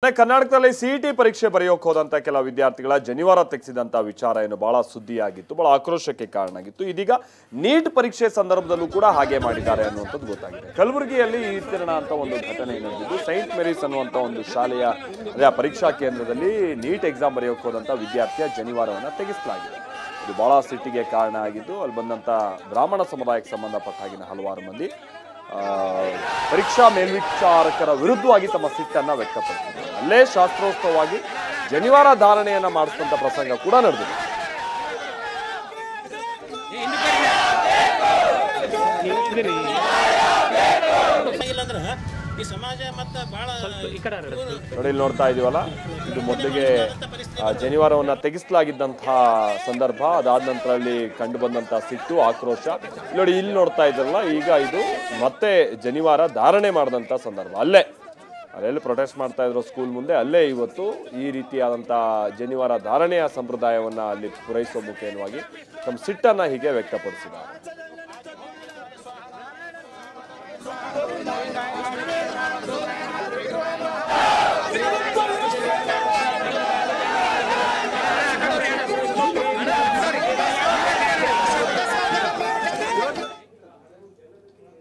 ಕರ್ನಾಟಕದಲ್ಲಿ ಸಿಇಟಿ ಪರೀಕ್ಷೆ ಬರೆಯೋಕೆ ಹೋದಂತ ಕೆಲ ವಿದ್ಯಾರ್ಥಿಗಳ ಜನಿವಾರ ತೆಗೆಸಿದಂತ ವಿಚಾರ ಏನು ಬಹಳ ಸುದ್ದಿಯಾಗಿತ್ತು, ಬಹಳ ಆಕ್ರೋಶಕ್ಕೆ ಕಾರಣ ಆಗಿತ್ತು. ಇದೀಗ ನೀಟ್ ಪರೀಕ್ಷೆ ಸಂದರ್ಭದಲ್ಲೂ ಕೂಡ ಹಾಗೆ ಮಾಡಿದ್ದಾರೆ ಅನ್ನುವಂಥದ್ದು ಗೊತ್ತಾಗಿದೆ. ಕಲಬುರಗಿಯಲ್ಲಿ ಈ ರೀತಿಯ ಅಂತ ಒಂದು ಘಟನೆ ನಡೆದಿದ್ದು, ಸೈಂಟ್ ಮೇರೀಸ್ ಅನ್ನುವಂಥ ಒಂದು ಶಾಲೆಯ ಪರೀಕ್ಷಾ ಕೇಂದ್ರದಲ್ಲಿ ನೀಟ್ ಎಕ್ಸಾಮ್ ಬರೆಯೋಕೆ ಹೋದಂತ ವಿದ್ಯಾರ್ಥಿಯ ಜನಿವಾರವನ್ನು ತೆಗೆಸಲಾಗಿದೆ. ಇದು ಬಹಳ ಸಿಟ್ಟಿಗೆ ಕಾರಣ ಆಗಿದ್ದು, ಅಲ್ಲಿ ಬಂದಂತ ಬ್ರಾಹ್ಮಣ ಸಮುದಾಯಕ್ಕೆ ಸಂಬಂಧಪಟ್ಟ ಹಾಗಿನ ಹಲವಾರು ಮಂದಿ ಪರೀಕ್ಷಾ ಮೇಲ್ವಿಚಾರಕರ ವಿರುದ್ಧವಾಗಿ ತಮ್ಮ ಸಿಟ್ಟನ್ನ ವ್ಯಕ್ತಪಡಿಸಿದ್ದಾರೆ. ಅಲ್ಲೇ ಶಾಸ್ತ್ರೋಕ್ತವಾಗಿ ಜನಿವಾರ ಧಾರಣೆಯನ್ನ ಮಾಡಿಸಿದಂತ ಪ್ರಸಂಗ ಕೂಡ ನಡೆದಿದೆ. ನೋಡಿ, ನೋಡ್ತಾ ಇದೀವಲ್ಲ, ಇದು ಮೊದಲಿಗೆ ಜನಿವಾರವನ್ನ ತೆಗೆಸಲಾಗಿದ್ದಂತಹ ಸಂದರ್ಭ. ಅದಾದ ನಂತರ ಅಲ್ಲಿ ಕಂಡು ಬಂದಂತಹ ಸಿಟ್ಟು, ಆಕ್ರೋಶ ನೋಡಿ. ಇಲ್ಲಿ ನೋಡ್ತಾ ಇದ್ರಲ್ಲ, ಈಗ ಇದು ಮತ್ತೆ ಜನಿವಾರ ಧಾರಣೆ ಮಾಡಿದಂತ ಸಂದರ್ಭ. ಅಲ್ಲೆಲ್ಲಿ ಪ್ರೊಟೆಸ್ಟ್ ಮಾಡ್ತಾ ಇದ್ರು ಸ್ಕೂಲ್ ಮುಂದೆ, ಅಲ್ಲೇ ಇವತ್ತು ಈ ರೀತಿಯಾದಂತಹ ಜನಿವಾರ ಧಾರಣೆಯ ಸಂಪ್ರದಾಯವನ್ನ ಅಲ್ಲಿ ಪೂರೈಸುವ ಮುಖೇನವಾಗಿ ತಮ್ಮ ಸಿಟ್ಟನ್ನ ಹೀಗೆ ವ್ಯಕ್ತಪಡಿಸಿದ್ದಾರೆ.